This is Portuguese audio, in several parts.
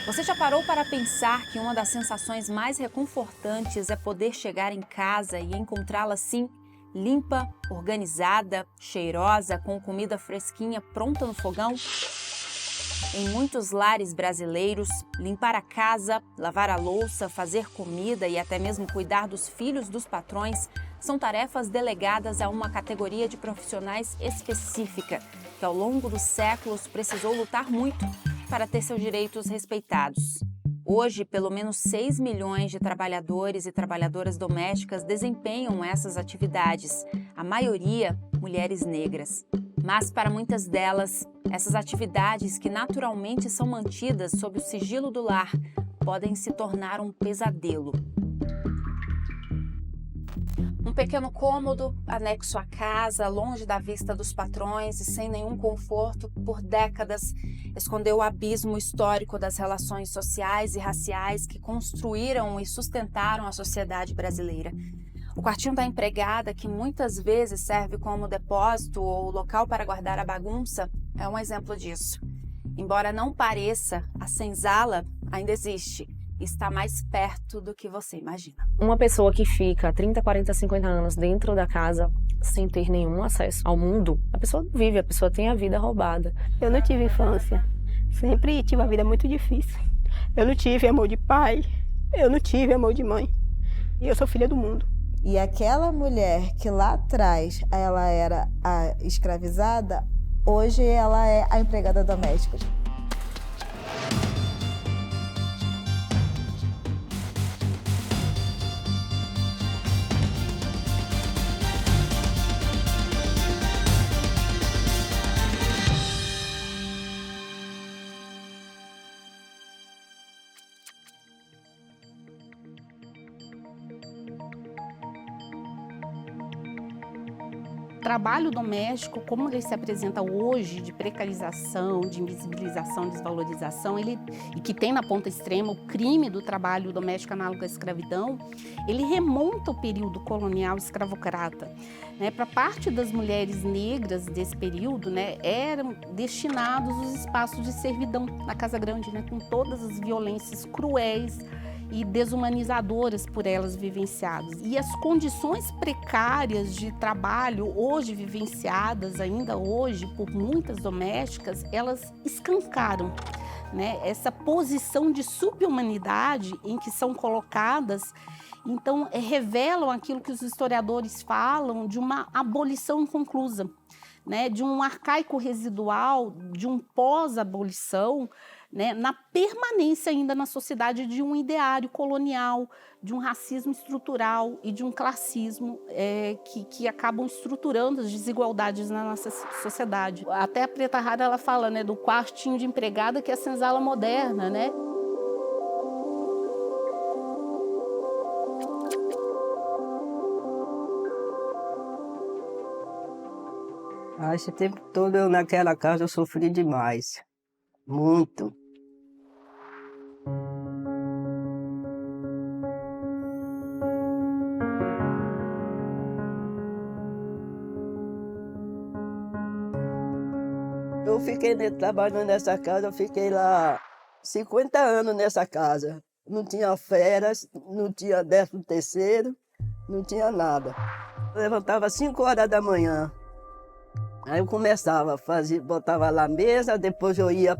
Você já parou para pensar que uma das sensações mais reconfortantes é poder chegar em casa e encontrá-la assim, limpa, organizada, cheirosa, com comida fresquinha pronta no fogão? Em muitos lares brasileiros, limpar a casa, lavar a louça, fazer comida e até mesmo cuidar dos filhos dos patrões são tarefas delegadas a uma categoria de profissionais específica, que ao longo dos séculos precisou lutar muito para ter seus direitos respeitados. Hoje, pelo menos 6 milhões de trabalhadores e trabalhadoras domésticas desempenham essas atividades, a maioria mulheres negras. Mas para muitas delas, essas atividades que naturalmente são mantidas sob o sigilo do lar podem se tornar um pesadelo. Um pequeno cômodo anexo à casa, longe da vista dos patrões e sem nenhum conforto, por décadas, escondeu o abismo histórico das relações sociais e raciais que construíram e sustentaram a sociedade brasileira. O quartinho da empregada, que muitas vezes serve como depósito ou local para guardar a bagunça, é um exemplo disso. Embora não pareça, a senzala ainda existe. Está mais perto do que você imagina. Uma pessoa que fica 30, 40, 50 anos dentro da casa sem ter nenhum acesso ao mundo, a pessoa não vive, a pessoa tem a vida roubada. Eu não tive infância, sempre tive uma vida muito difícil. Eu não tive amor de pai, eu não tive amor de mãe. E eu sou filha do mundo. E aquela mulher que lá atrás ela era a escravizada, hoje ela é a empregada doméstica. O trabalho doméstico, como ele se apresenta hoje, de precarização, de invisibilização, desvalorização, e que tem na ponta extrema o crime do trabalho doméstico análogo à escravidão, ele remonta ao período colonial escravocrata. Para parte das mulheres negras desse período, eram destinados os espaços de servidão na Casa Grande, com todas as violências cruéis e desumanizadoras por elas vivenciadas. E as condições precárias de trabalho hoje vivenciadas, ainda hoje, por muitas domésticas, elas escancaram essa posição de subhumanidade em que são colocadas. Então, revelam aquilo que os historiadores falam de uma abolição inconclusa, de um arcaico residual, de um pós-abolição, na permanência ainda na sociedade de um ideário colonial, de um racismo estrutural e de um classismo que acabam estruturando as desigualdades na nossa sociedade. Até a Preta Rara ela fala do quartinho de empregada, que é a senzala moderna, Esse tempo todo eu naquela casa eu sofri demais, muito. Eu fiquei trabalhando nessa casa, eu fiquei lá 50 anos nessa casa. Não tinha férias, não tinha 13º, não tinha nada. Eu levantava às 5 horas da manhã. Aí eu começava a fazer, botava lá a mesa, depois eu ia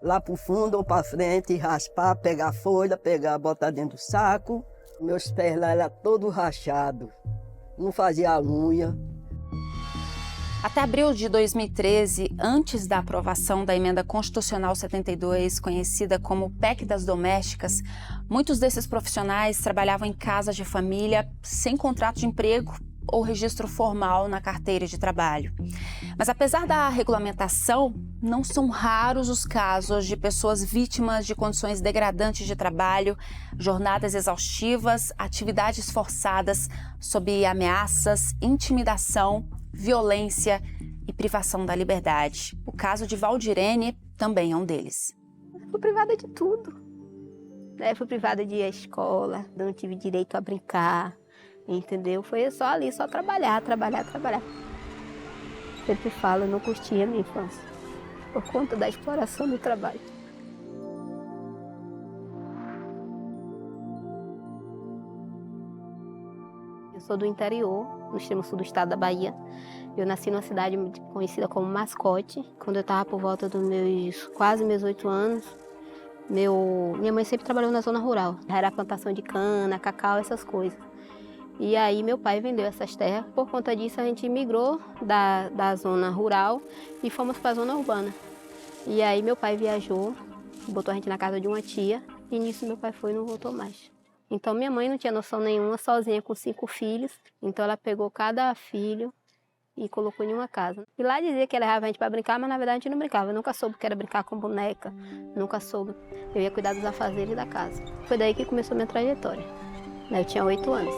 lá para o fundo ou para frente, raspar, pegar folha, botar dentro do saco. Meus pés lá eram todos rachados, não fazia unha. Até abril de 2013, antes da aprovação da Emenda Constitucional 72, conhecida como PEC das Domésticas, muitos desses profissionais trabalhavam em casas de família sem contrato de emprego ou registro formal na carteira de trabalho. Mas apesar da regulamentação, não são raros os casos de pessoas vítimas de condições degradantes de trabalho, jornadas exaustivas, atividades forçadas sob ameaças, intimidação, violência e privação da liberdade. O caso de Valdirene também é um deles. Fui privada de tudo. Fui privada de ir à escola, não tive direito a brincar, entendeu? Foi só ali, só trabalhar. Sempre falo, eu não curti a minha infância, por conta da exploração do trabalho. sou do interior, no extremo sul do estado da Bahia. Eu nasci numa cidade conhecida como Mascote. Quando eu estava por volta dos meus 8 anos, minha mãe sempre trabalhou na zona rural. Era plantação de cana, cacau, essas coisas. E aí meu pai vendeu essas terras. Por conta disso, a gente migrou da zona rural e fomos para a zona urbana. E aí meu pai viajou, botou a gente na casa de uma tia, e nisso meu pai foi e não voltou mais. Então minha mãe não tinha noção nenhuma, sozinha com 5 filhos. Então ela pegou cada filho e colocou em uma casa. E lá dizia que ela levava a gente para brincar, mas na verdade a gente não brincava. Eu nunca soube que era brincar com boneca, nunca soube. Eu ia cuidar dos afazeres da casa. Foi daí que começou a minha trajetória. Eu tinha 8 anos.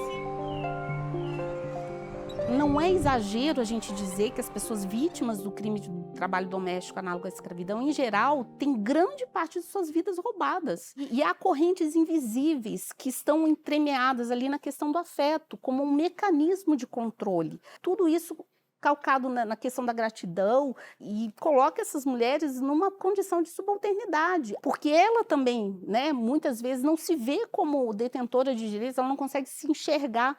Não é exagero a gente dizer que as pessoas vítimas do crime de trabalho doméstico análogo à escravidão, em geral, têm grande parte de suas vidas roubadas. E há correntes invisíveis que estão entremeadas ali na questão do afeto, como um mecanismo de controle. Tudo isso calcado na questão da gratidão e coloca essas mulheres numa condição de subalternidade, porque ela também, né, muitas vezes não se vê como detentora de direitos, ela não consegue se enxergar.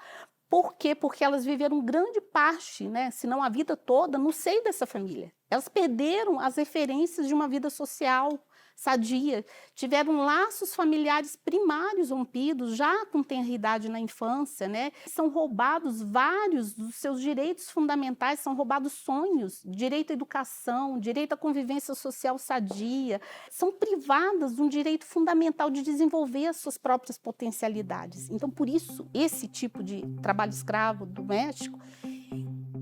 Por quê? Porque elas viveram grande parte, né, se não a vida toda, no seio dessa família. Elas perderam as referências de uma vida social sadia, tiveram laços familiares primários rompidos, já com tenridade na infância, né? São roubados vários dos seus direitos fundamentais, são roubados sonhos, direito à educação, direito à convivência social sadia, são privadas de um direito fundamental de desenvolver as suas próprias potencialidades. Então, por isso, esse tipo de trabalho escravo doméstico,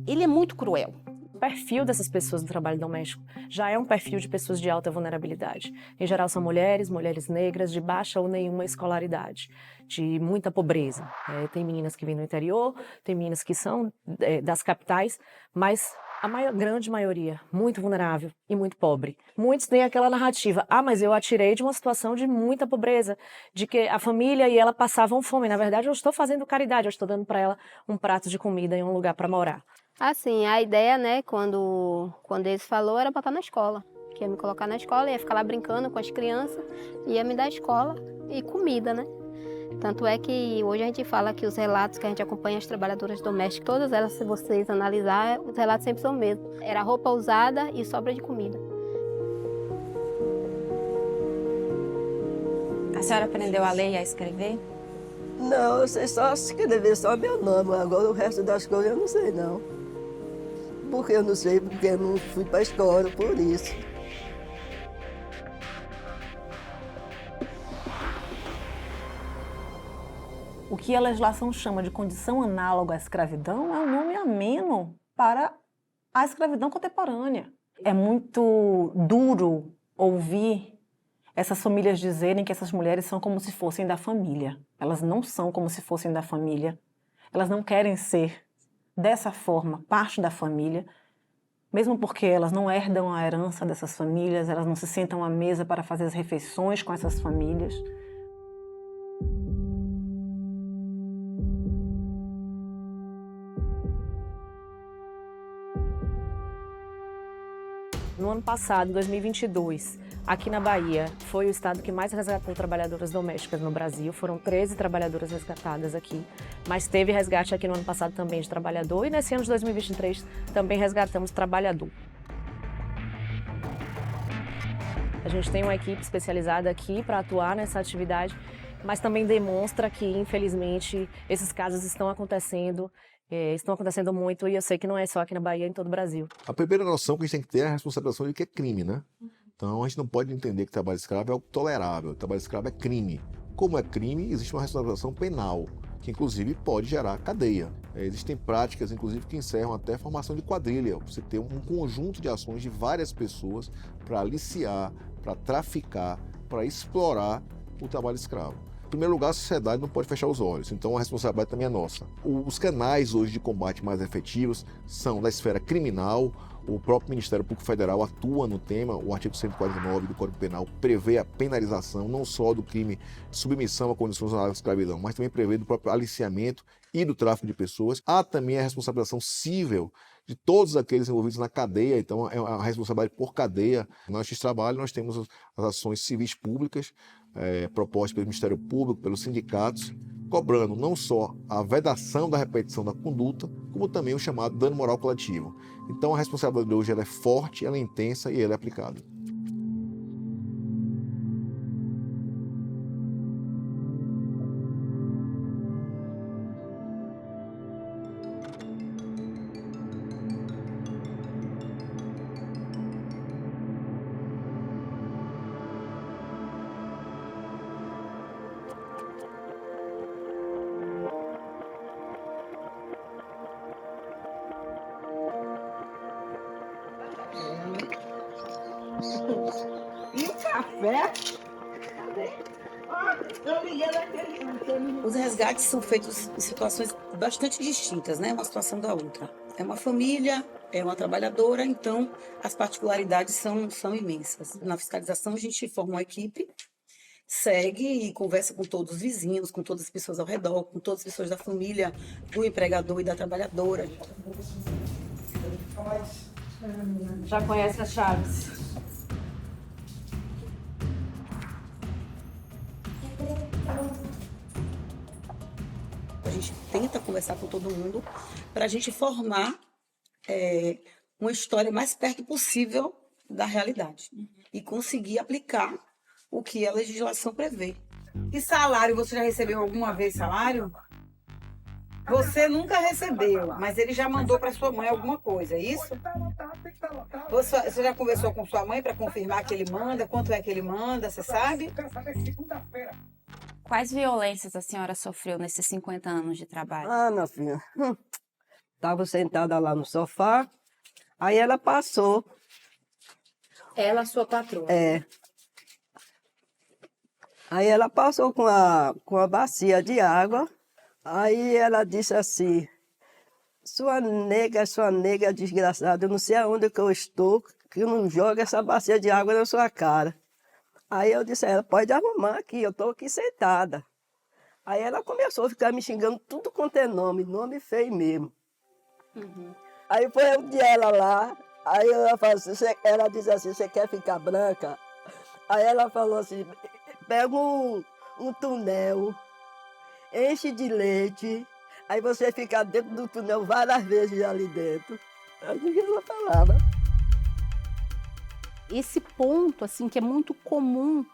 ele é muito cruel. O perfil dessas pessoas do trabalho doméstico já é um perfil de pessoas de alta vulnerabilidade. Em geral são mulheres negras de baixa ou nenhuma escolaridade, de muita pobreza. Tem meninas que vêm do interior, tem meninas que são das capitais, mas a grande maioria muito vulnerável e muito pobre. Muitos têm aquela narrativa, mas eu atirei de uma situação de muita pobreza, de que a família e ela passavam fome. Na verdade, eu estou fazendo caridade, eu estou dando para ela um prato de comida e um lugar para morar. Assim, a ideia, né, quando eles falou, era botar na escola. Que ia me colocar na escola, ia ficar lá brincando com as crianças, ia me dar escola e comida, né? Tanto é que hoje a gente fala que os relatos que a gente acompanha as trabalhadoras domésticas, todas elas, se vocês analisar, os relatos sempre são os mesmos. Era roupa usada e sobra de comida. A senhora aprendeu a ler e a escrever? Não, eu sei só escrever só meu nome, agora o resto das coisas eu não sei não. Porque eu não sei, porque eu não fui para a escola, por isso. O que a legislação chama de condição análoga à escravidão é um nome ameno para a escravidão contemporânea. É muito duro ouvir essas famílias dizerem que essas mulheres são como se fossem da família. Elas não são como se fossem da família. Elas não querem ser, dessa forma, parte da família, mesmo porque elas não herdam a herança dessas famílias, elas não se sentam à mesa para fazer as refeições com essas famílias. No ano passado, 2022, aqui na Bahia, foi o estado que mais resgatou trabalhadoras domésticas no Brasil. Foram 13 trabalhadoras resgatadas aqui, mas teve resgate aqui no ano passado também de trabalhador e nesse ano de 2023 também resgatamos trabalhador. A gente tem uma equipe especializada aqui para atuar nessa atividade, mas também demonstra que, infelizmente, esses casos estão acontecendo muito, e eu sei que não é só aqui na Bahia, é em todo o Brasil. A primeira noção que a gente tem que ter é a responsabilização de que é crime, né? Então a gente não pode entender que trabalho escravo é algo tolerável, trabalho escravo é crime. Como é crime, existe uma responsabilização penal, que inclusive pode gerar cadeia. Existem práticas, inclusive, que encerram até a formação de quadrilha. Você tem um conjunto de ações de várias pessoas para aliciar, para traficar, para explorar o trabalho escravo. Em primeiro lugar, a sociedade não pode fechar os olhos, então a responsabilidade também é nossa. Os canais hoje de combate mais efetivos são da esfera criminal. O próprio Ministério Público Federal atua no tema. O artigo 149 do Código Penal prevê a penalização não só do crime de submissão a condições análogas à escravidão, mas também prevê do próprio aliciamento e do tráfico de pessoas. Há também a responsabilização civil de todos aqueles envolvidos na cadeia, então é a responsabilidade por cadeia. No nosso trabalho nós temos as ações civis públicas, propostas pelo Ministério Público, pelos sindicatos, cobrando não só a vedação da repetição da conduta, como também o chamado dano moral coletivo. Então a responsabilidade hoje ela é forte, ela é intensa e ela é aplicada. Os resgates são feitos em situações bastante distintas, né? Uma situação da outra. É uma família, é uma trabalhadora, então as particularidades são imensas. Na fiscalização, a gente forma uma equipe, segue e conversa com todos os vizinhos, com todas as pessoas ao redor, com todas as pessoas da família, do empregador e da trabalhadora. Já conhece as chaves? A gente tenta conversar com todo mundo para a gente formar uma história mais perto possível da realidade e conseguir aplicar o que a legislação prevê. E salário, você já recebeu alguma vez salário? Você nunca recebeu, mas ele já mandou para sua mãe alguma coisa, é isso? Você já conversou com sua mãe para confirmar que ele manda? Quanto é que ele manda, você sabe? Quais violências a senhora sofreu nesses 50 anos de trabalho? Ah, minha filha, estava sentada lá no sofá, aí ela passou. Ela, sua patroa. É. Aí ela passou com a bacia de água, aí ela disse assim, sua nega desgraçada, eu não sei aonde que eu estou, que eu não jogo essa bacia de água na sua cara. Aí eu disse a ela, pode arrumar aqui, eu estou aqui sentada. Aí ela começou a ficar me xingando tudo quanto é nome feio mesmo. Aí foi um dia ela lá, aí ela disse assim, você quer ficar branca? Aí ela falou assim, pega um túnel, enche de leite, aí você fica dentro do túnel várias vezes ali dentro. Eu disse que ela falava. Esse ponto, assim, que é muito comum,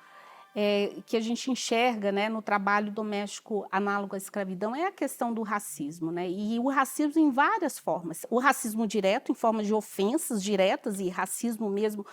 que a gente enxerga, né, no trabalho doméstico análogo à escravidão, é a questão do racismo, né? E o racismo em várias formas. O racismo direto, em forma de ofensas diretas, e racismo mesmo,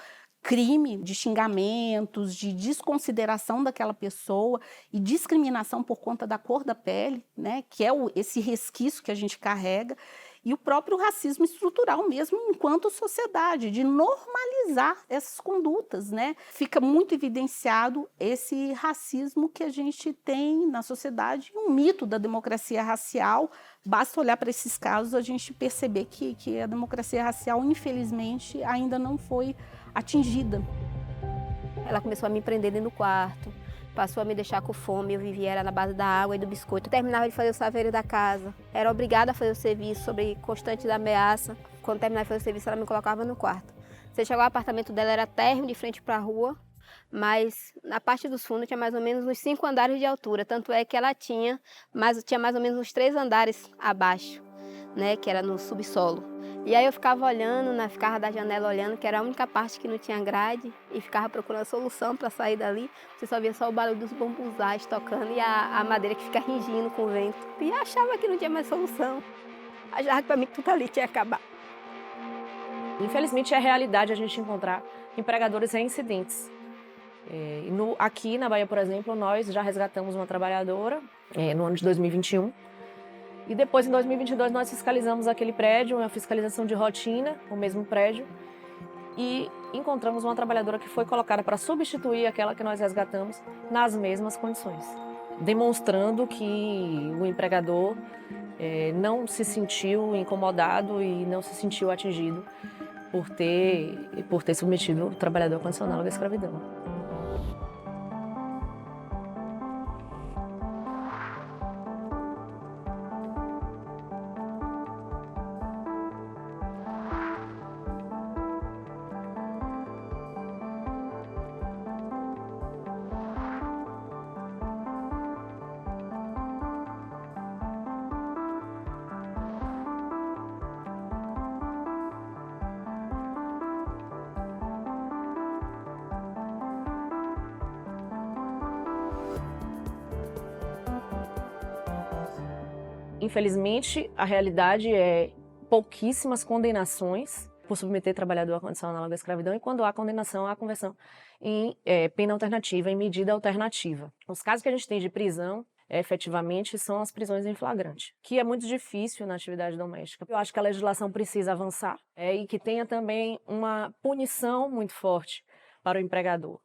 crime de xingamentos, de desconsideração daquela pessoa e discriminação por conta da cor da pele, né, que é esse resquício que a gente carrega, e o próprio racismo estrutural mesmo enquanto sociedade, de normalizar essas condutas, né? Fica muito evidenciado esse racismo que a gente tem na sociedade, um mito da democracia racial. Basta olhar para esses casos a gente perceber que a democracia racial, infelizmente, ainda não foi atingida. Ela começou a me prender dentro do quarto, passou a me deixar com fome, eu vivia era na base da água e do biscoito. Eu terminava de fazer o saveiro da casa, era obrigada a fazer o serviço sobre constante da ameaça. Quando terminava de fazer o serviço, ela me colocava no quarto. Você chegou ao apartamento dela, era térreo, de frente para a rua, mas na parte dos fundos tinha mais ou menos uns 5 andares de altura, tanto é que ela tinha mais ou menos uns 3 andares abaixo, né, que era no subsolo. E aí eu ficava olhando, ficava da janela olhando, que era a única parte que não tinha grade, e ficava procurando a solução para sair dali. Você só via só o barulho dos bambuzais tocando e a madeira que fica ringindo com o vento. E achava que não tinha mais solução. Achava que para mim tudo ali tinha acabado. Infelizmente é realidade a gente encontrar empregadores reincidentes. Aqui na Bahia, por exemplo, nós já resgatamos uma trabalhadora no ano de 2021. E depois, em 2022, nós fiscalizamos aquele prédio, uma fiscalização de rotina, o mesmo prédio, e encontramos uma trabalhadora que foi colocada para substituir aquela que nós resgatamos nas mesmas condições, demonstrando que o empregador não se sentiu incomodado e não se sentiu atingido por ter submetido o trabalhador à condição análoga à escravidão. Infelizmente, a realidade é pouquíssimas condenações por submeter trabalhador à condição análoga à escravidão, e quando há condenação, há conversão em pena alternativa, em medida alternativa. Os casos que a gente tem de prisão, efetivamente, são as prisões em flagrante, que é muito difícil na atividade doméstica. Eu acho que a legislação precisa avançar e que tenha também uma punição muito forte para o empregador.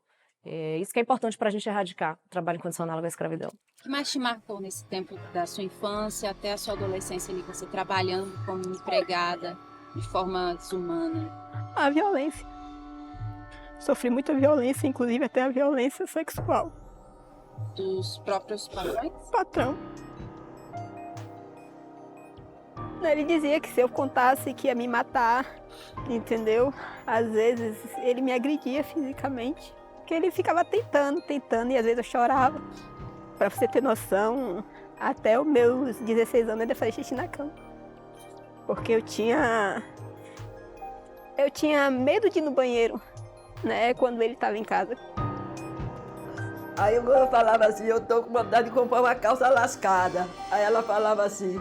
Isso que é importante para a gente erradicar o trabalho em condição análoga à escravidão. O que mais te marcou nesse tempo da sua infância até a sua adolescência ali, você trabalhando como empregada de forma desumana? A violência. Sofri muita violência, inclusive até a violência sexual. Dos próprios patrões? Patrão. Ele dizia que se eu contasse que ia me matar, entendeu? Às vezes ele me agredia fisicamente. Que ele ficava tentando, e às vezes eu chorava. Pra você ter noção, até os meus 16 anos eu ainda fazia xixi na cama. Porque eu tinha medo de ir no banheiro, né, quando ele estava em casa. Aí eu falava assim, eu tô com vontade de comprar uma calça lascada. Aí ela falava assim,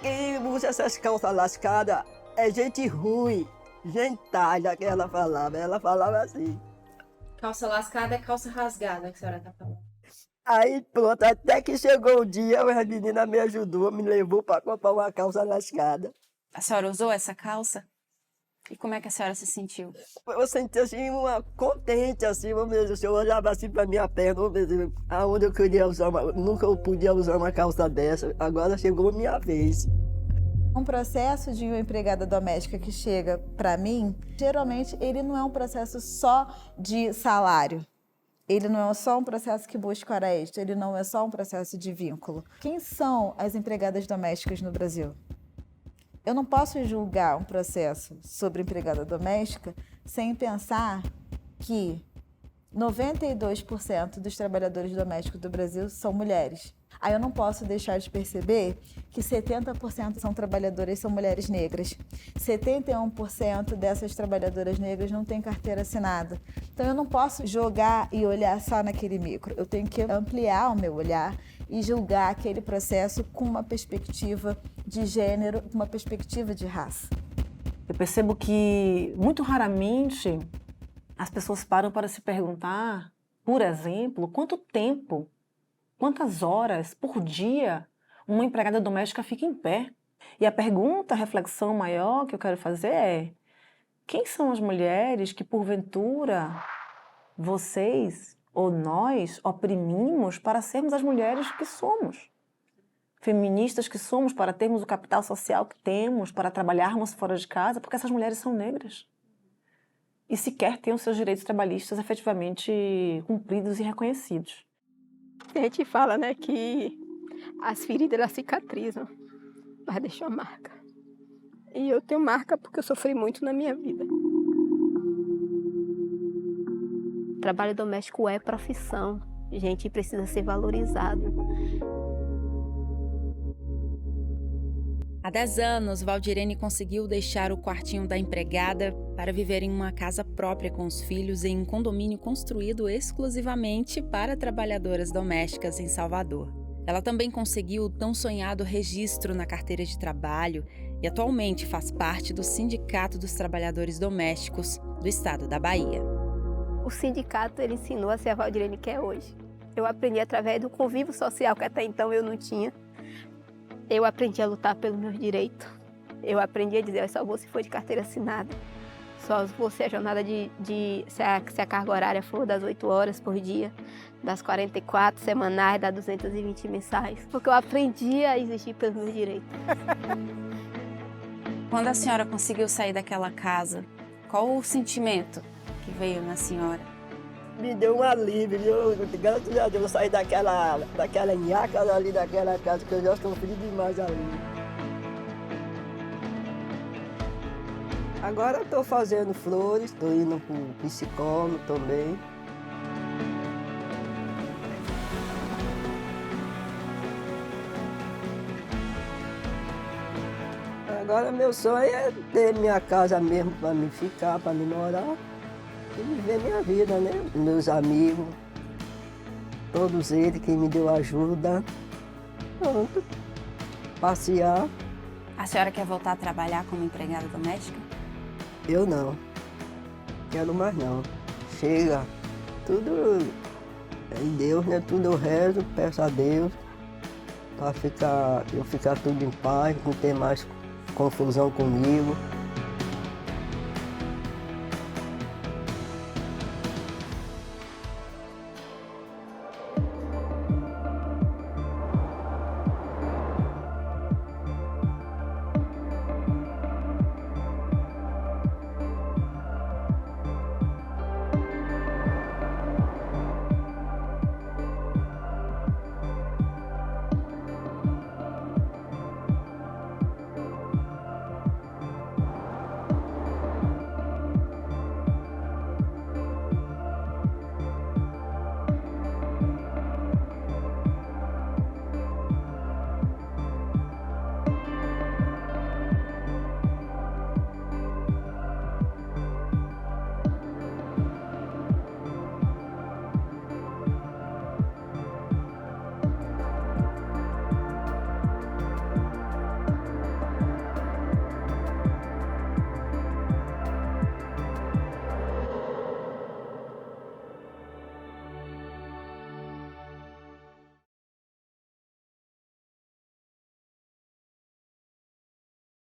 quem usa essas calças lascadas é gente ruim, gentalha, que ela falava assim. Calça lascada é calça rasgada que a senhora tá falando. Aí pronto, até que chegou o dia, a menina me ajudou, me levou para comprar uma calça lascada. A senhora usou essa calça? E como é que a senhora se sentiu? Eu senti assim, contente, assim, vamos dizer, se eu olhava assim para minha perna, vamos dizer, aonde eu queria usar nunca eu podia usar uma calça dessa, agora chegou a minha vez. Um processo de uma empregada doméstica que chega para mim, geralmente ele não é um processo só de salário. Ele não é só um processo que busca hora extra, ele não é só um processo de vínculo. Quem são as empregadas domésticas no Brasil? Eu não posso julgar um processo sobre empregada doméstica sem pensar que 92% dos trabalhadores domésticos do Brasil são mulheres. Aí eu não posso deixar de perceber que 70% são trabalhadoras, são mulheres negras. 71% dessas trabalhadoras negras não têm carteira assinada. Então eu não posso jogar e olhar só naquele micro. Eu tenho que ampliar o meu olhar e julgar aquele processo com uma perspectiva de gênero, uma perspectiva de raça. Eu percebo que muito raramente as pessoas param para se perguntar, por exemplo, quanto tempo, quantas horas por dia uma empregada doméstica fica em pé. E a pergunta, a reflexão maior que eu quero fazer é: quem são as mulheres que, porventura, vocês ou nós oprimimos para sermos as mulheres que somos? Feministas que somos, para termos o capital social que temos, para trabalharmos fora de casa, porque essas mulheres são negras. E sequer têm os seus direitos trabalhistas efetivamente cumpridos e reconhecidos. A gente fala, né, que as feridas elas cicatrizam, mas deixam marca. E eu tenho marca porque eu sofri muito na minha vida. Trabalho doméstico é profissão, gente, precisa ser valorizado. Há 10 anos, Valdirene conseguiu deixar o quartinho da empregada para viver em uma casa própria com os filhos em um condomínio construído exclusivamente para trabalhadoras domésticas em Salvador. Ela também conseguiu o tão sonhado registro na carteira de trabalho e atualmente faz parte do Sindicato dos Trabalhadores Domésticos do Estado da Bahia. O sindicato ele ensinou a ser a Valdirene que é hoje. Eu aprendi através do convívio social que até então eu não tinha. Eu aprendi a lutar pelos meus direitos. Eu aprendi a dizer, eu só vou se for de carteira assinada. Só vou se a jornada se a carga horária for das 8 horas por dia, das 44 semanais, das 220 mensais. Porque eu aprendi a exigir pelos meus direitos. Quando a senhora conseguiu sair daquela casa, qual o sentimento que veio na senhora? Me deu um alívio, graças a Deus eu saí daquela nhaca ali, daquela casa que eu já sofri demais ali. Agora eu estou fazendo flores, estou indo para o psicólogo também. Agora meu sonho é ter minha casa mesmo para me ficar, para me morar. E viver minha vida, né? Meus amigos, todos eles que me deu ajuda. Pronto. passear. A senhora quer voltar a trabalhar como empregada doméstica? Eu não. Quero mais não. Chega. Tudo é em Deus, né? Tudo eu rezo, peço a Deus para eu ficar tudo em paz, não ter mais confusão comigo.